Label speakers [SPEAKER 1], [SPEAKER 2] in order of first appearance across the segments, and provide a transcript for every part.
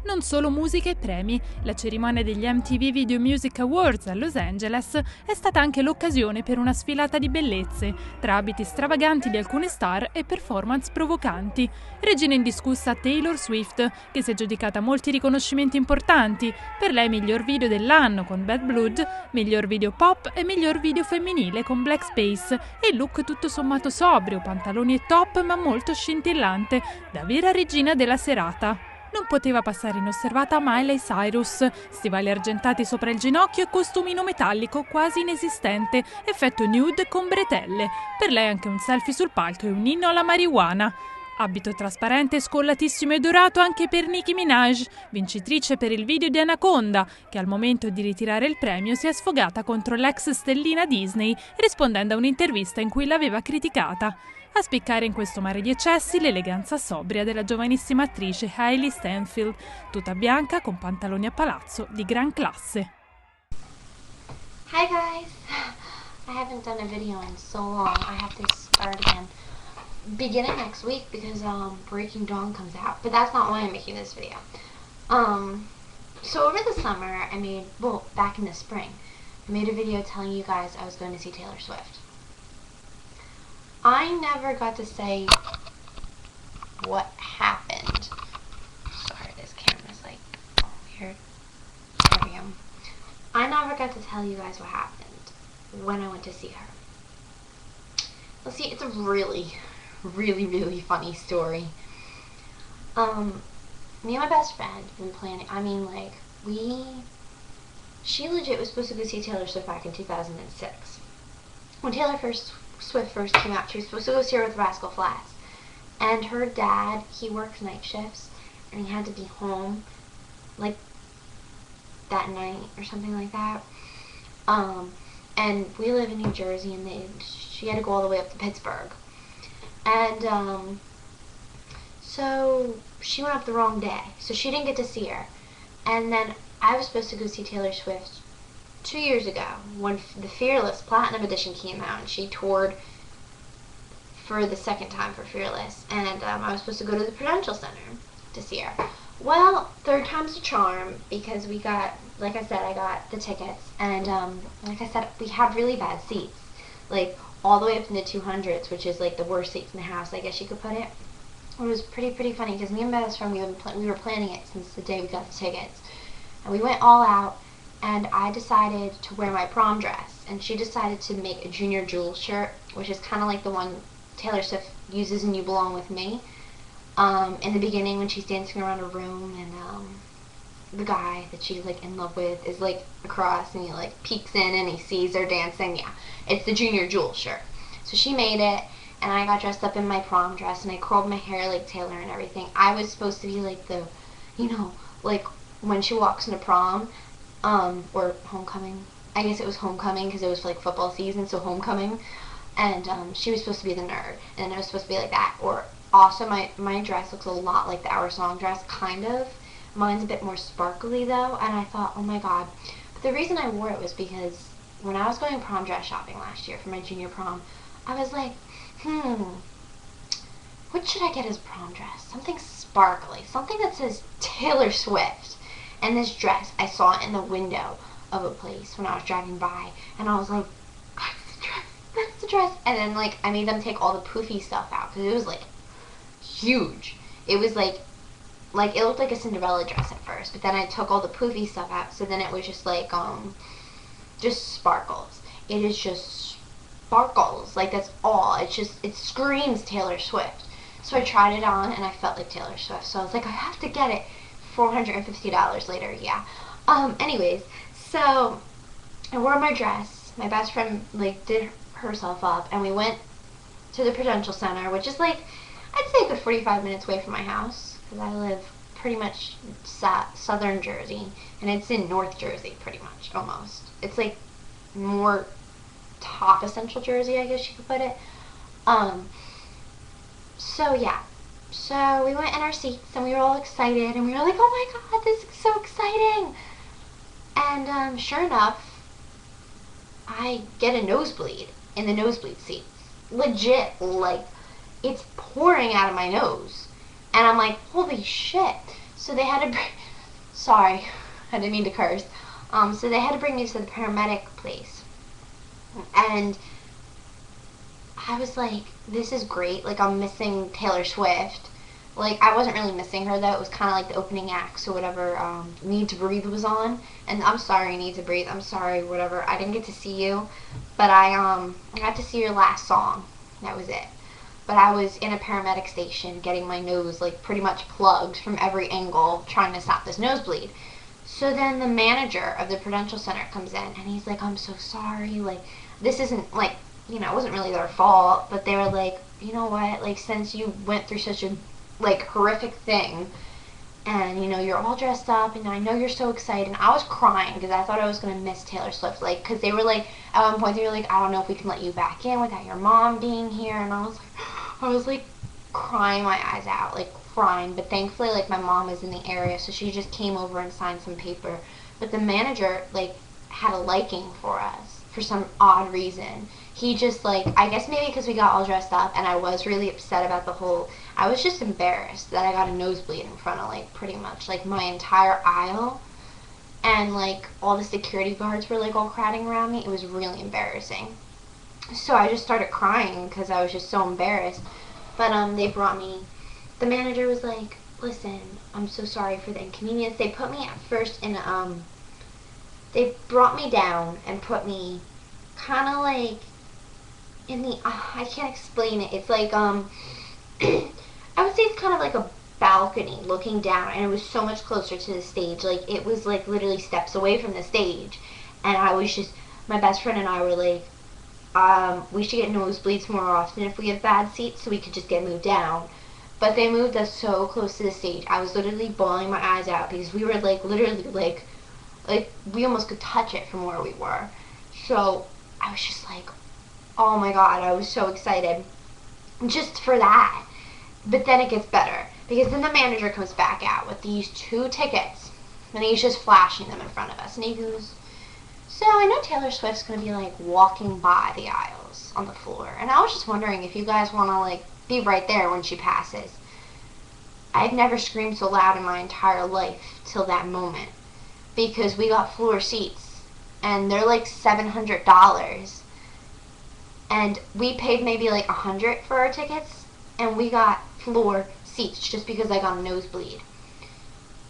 [SPEAKER 1] Non solo musica e premi, la cerimonia degli MTV Video Music Awards a Los Angeles è stata anche l'occasione per una sfilata di bellezze, tra abiti stravaganti di alcune star e performance provocanti. Regina indiscussa Taylor Swift, che si è aggiudicata molti riconoscimenti importanti, per lei miglior video dell'anno con Bad Blood, miglior video pop e miglior video femminile con Black Space, e il look tutto sommato sobrio, pantaloni e top ma molto scintillante, da vera regina della serata. Non poteva passare inosservata Miley Cyrus, stivali argentati sopra il ginocchio e costumino metallico quasi inesistente, effetto nude con bretelle. Per lei anche un selfie sul palco e un inno alla marijuana. Abito trasparente, scollatissimo e dorato anche per Nicki Minaj, vincitrice per il video di Anaconda, che al momento di ritirare il premio si è sfogata contro l'ex stellina Disney, rispondendo a un'intervista in cui l'aveva criticata. A spiccare in questo mare di eccessi l'eleganza sobria della giovanissima attrice Hailey Stanfield, tutta bianca con pantaloni a palazzo di gran classe.
[SPEAKER 2] Hi guys! I haven't done a video in so long. I have to start again beginning next week because Breaking Dawn comes out. But that's not why I'm making this video. So over the summer back in the spring, I made a video telling you guys I was going to see Taylor Swift. I never got to say what happened. Sorry, this camera's like weird. There we go. I never got to tell you guys what happened when I went to see her. Well, see, it's a really funny story. Me and my best friend have been planning. She legit was supposed to go see Taylor Swift back in 2006. When Taylor Swift first came out, she was supposed to go see her with Rascal Flatts. And her dad, he works night shifts, and he had to be home, like, that night or something like that. And we live in New Jersey, and she had to go all the way up to Pittsburgh. And, so she went up the wrong day, so she didn't get to see her. And then I was supposed to go see Taylor Swift 2 years ago when the Fearless Platinum Edition came out, and she toured for the second time for Fearless, and I was supposed to go to the Prudential Center to see her. Well, third time's a charm, because we got, like I said, I got the tickets, and like I said, we had really bad seats, like all the way up in the 200s, which is like the worst seats in the house, I guess you could put it. It was pretty funny, because me and my best friend, we were planning it since the day we got the tickets, and we went all out. And I decided to wear my prom dress, and she decided to make a Junior Jewel shirt, which is kind of like the one Taylor Swift uses in You Belong With Me. In the beginning, when she's dancing around a room, and the guy that she's like in love with is like across, and he like peeks in and he sees her dancing. Yeah, it's the Junior Jewel shirt. So she made it, and I got dressed up in my prom dress, and I curled my hair like Taylor and everything. I was supposed to be like the, like when she walks into prom. Or homecoming. I guess it was homecoming because it was like football season, so homecoming. And she was supposed to be the nerd, and I was supposed to be like that. Or also, my dress looks a lot like the Our Song dress, kind of. Mine's a bit more sparkly though, and I thought, oh my god. But the reason I wore it was because when I was going prom dress shopping last year for my junior prom, I was like, what should I get as prom dress? Something sparkly, something that says Taylor Swift. And this dress, I saw it in the window of a place when I was driving by, and I was like, that's the dress. And then, like, I made them take all the poofy stuff out, because it was, like, huge. It was, like, it looked like a Cinderella dress at first, but then I took all the poofy stuff out, so then it was just, like, just sparkles. It is just sparkles. Like, that's all. It screams Taylor Swift. So I tried it on, and I felt like Taylor Swift, so I was like, I have to get it. $450 later, yeah. Anyways, so I wore my dress. My best friend, like, did herself up, and we went to the Prudential Center, which is, like, I'd say a good 45 minutes away from my house, because I live pretty much southern Jersey, and it's in North Jersey, pretty much, almost. It's, like, more top of Central Jersey, I guess you could put it. So, yeah. So we went in our seats, and we were all excited, and we were like, oh my god, this is so exciting. And sure enough, I get a nosebleed in the nosebleed seats. Legit, like, it's pouring out of my nose. And I'm like, holy shit. So they had to Sorry, I didn't mean to curse. So they had to bring me to the paramedic place. And I was like, this is great. Like, I'm missing Taylor Swift. Like, I wasn't really missing her, though. It was kind of like the opening act, so whatever, Need to Breathe was on. And I'm sorry, Need to Breathe. I'm sorry, whatever. I didn't get to see you. But I got to see your last song. That was it. But I was in a paramedic station getting my nose, like, pretty much plugged from every angle, trying to stop this nosebleed. So then the manager of the Prudential Center comes in, and he's like, I'm so sorry. Like, this isn't, like, it wasn't really their fault, but they were like, you know what, like, since you went through such a, like, horrific thing, and, you're all dressed up, and I know you're so excited, and I was crying, because I thought I was going to miss Taylor Swift, like, because they were like, at one point, they were like, I don't know if we can let you back in without your mom being here, and I was, like, crying my eyes out, like, crying, but thankfully, like, my mom was in the area, so she just came over and signed some paper, but the manager, like, had a liking for us, for some odd reason. He just, like, I guess maybe because we got all dressed up, and I was really upset about the whole, I was just embarrassed that I got a nosebleed in front of, like, pretty much, like, my entire aisle, and, like, all the security guards were, like, all crowding around me. It was really embarrassing. So I just started crying because I was just so embarrassed. But, they brought me, the manager was like, listen, I'm so sorry for the inconvenience. They put me at first in, they brought me down and put me kind of, like, in the, I can't explain it. It's like, I would say it's kind of like a balcony looking down, and it was so much closer to the stage. Like, it was, like, literally steps away from the stage. And I was just, my best friend and I were like, we should get nosebleeds more often if we have bad seats so we could just get moved down. But they moved us so close to the stage. I was literally bawling my eyes out because we were, like, literally, like, we almost could touch it from where we were. So I was just like, oh my god, I was so excited just for that. But then it gets better, because then the manager comes back out with these 2 tickets, and he's just flashing them in front of us, and he goes, so I know Taylor Swift's going to be, like, walking by the aisles on the floor, and I was just wondering if you guys want to, like, be right there when she passes. I've never screamed so loud in my entire life till that moment, because we got floor seats, and they're, like, $700, and we paid maybe, like, $100 for our tickets, and we got floor seats just because I got a nosebleed.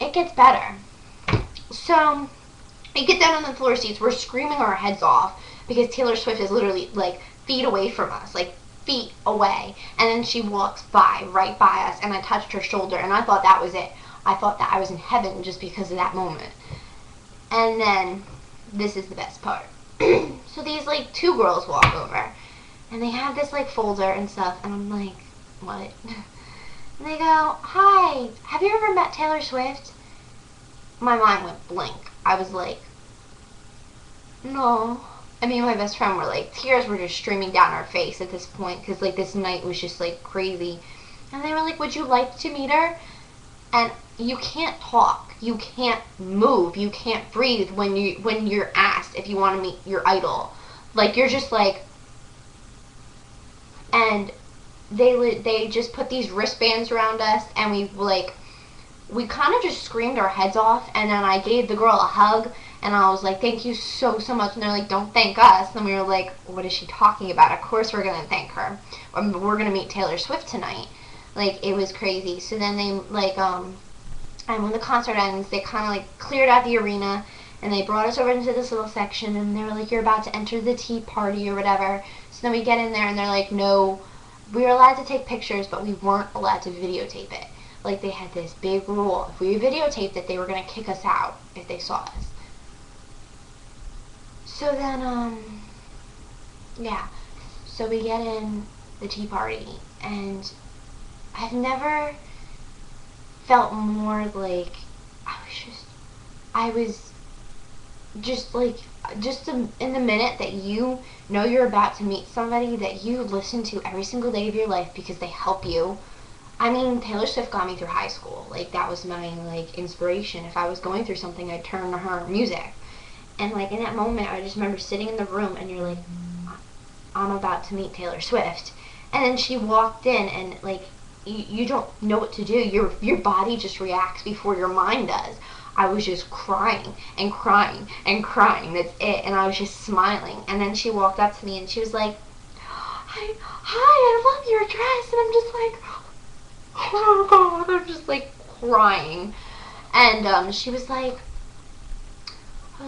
[SPEAKER 2] It gets better. So, we get down on the floor seats, we're screaming our heads off, because Taylor Swift is literally, like, feet away from us, like, feet away, and then she walks by, right by us, and I touched her shoulder, and I thought that was it. I thought that I was in heaven just because of that moment. And then, this is the best part. So these, like, 2 girls walk over, and they have this, like, folder and stuff, and I'm like, what? And they go, hi, have you ever met Taylor Swift? My mind went blank. I was like, no. I mean, my best friend were, like, tears were just streaming down our face at this point, because, like, this night was just, like, crazy. And they were like, would you like to meet her? And you can't talk, you can't move, you can't breathe when you're asked if you want to meet your idol. Like, you're just like, and they just put these wristbands around us, and we kind of just screamed our heads off, and then I gave the girl a hug, and I was like, thank you so much, and they're like, don't thank us, and we were like, what is she talking about? Of course we're going to thank her. We're going to meet Taylor Swift tonight. Like, it was crazy. So then they, like, and when the concert ends, they kind of, like, cleared out the arena, and they brought us over into this little section, and they were like, you're about to enter the tea party or whatever. So then we get in there, and they're like, no, we were allowed to take pictures, but we weren't allowed to videotape it. Like, they had this big rule. If we videotaped it, they were going to kick us out if they saw us. So then, yeah. So we get in the tea party, and I've never felt more like, I was just like, in the minute that you know you're about to meet somebody that you listen to every single day of your life because they help you. I mean, Taylor Swift got me through high school. Like, that was my, like, inspiration. If I was going through something, I'd turn to her music. And, like, in that moment, I just remember sitting in the room, and you're like, I'm about to meet Taylor Swift. And then she walked in, and, like, you don't know what to do. Your body just reacts before your mind does. I was just crying and crying and crying. That's it. And I was just smiling. And then she walked up to me and she was like, hi, I love your dress. And I'm just like, oh my God, I'm just like crying. And she was like,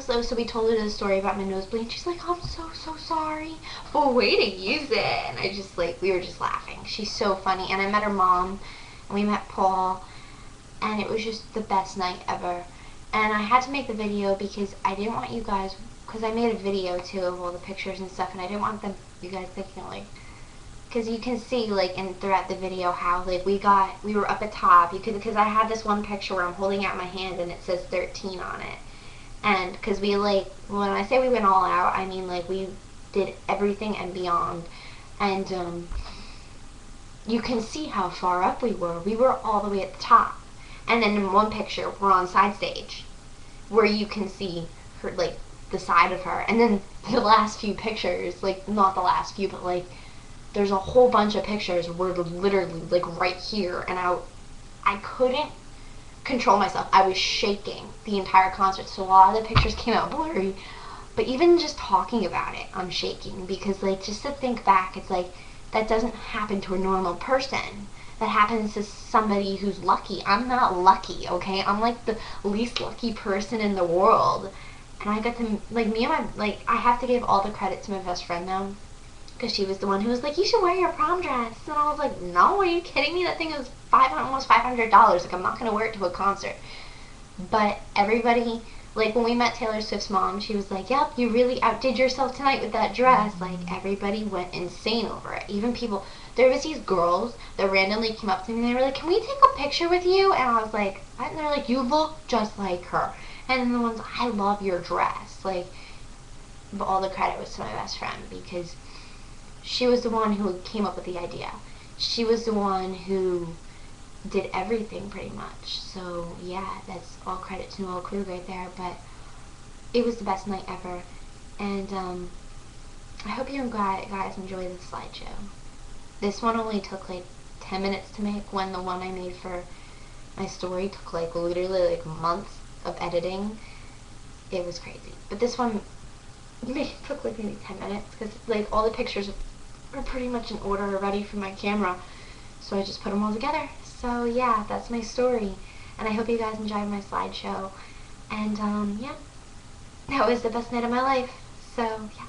[SPEAKER 2] so we told her the story about my nosebleed, and she's like, I'm so sorry. But way to use it. And I just like, we were just laughing. She's so funny. And I met her mom, and we met Paul, and it was just the best night ever. And I had to make the video because I didn't want you guys, because I made a video too of all the pictures and stuff, and I didn't want you guys thinking like, because you can see like throughout the video how like we were up at top. You could, because I had this one picture where I'm holding out my hand and it says 13 on it. And because we like, when I say we went all out, I mean like we did everything and beyond. And you can see how far up we were. We were all the way at the top. And then in one picture, we're on side stage, where you can see her, like the side of her. And then the last few pictures, like not the last few, but like there's a whole bunch of pictures where we're literally like right here, and I couldn't control myself. I was shaking the entire concert, so a lot of the pictures came out blurry. But even just talking about it, I'm shaking, because like just to think back, it's like that doesn't happen to a normal person. That happens to somebody who's lucky. I'm not lucky, okay? I'm like the least lucky person in the world. And I got to, like, me and my, like, I have to give all the credit to my best friend though, because she was the one who was like, you should wear your prom dress. And I was like, no, are you kidding me? That thing was almost $500. Like, I'm not going to wear it to a concert. But everybody, like, when we met Taylor Swift's mom, she was like, yep, you really outdid yourself tonight with that dress. Like, everybody went insane over it. Even people, there was these girls that randomly came up to me and they were like, can we take a picture with you? And I was like, what? And they're like, you look just like her. And then the ones, I love your dress. Like, but all the credit was to my best friend, because she was the one who came up with the idea. She was the one who did everything pretty much. So yeah, that's all credit to Noelle Krug right there. But it was the best night ever. And I hope you guys enjoy the slideshow. This one only took like 10 minutes to make, when the one I made for my story took like literally like months of editing. It was crazy. But this one took like maybe 10 minutes, because like all the pictures are pretty much in order already for my camera, so I just put them all together. So yeah, that's my story, and I hope you guys enjoyed my slideshow. And yeah, that was the best night of my life. So yeah.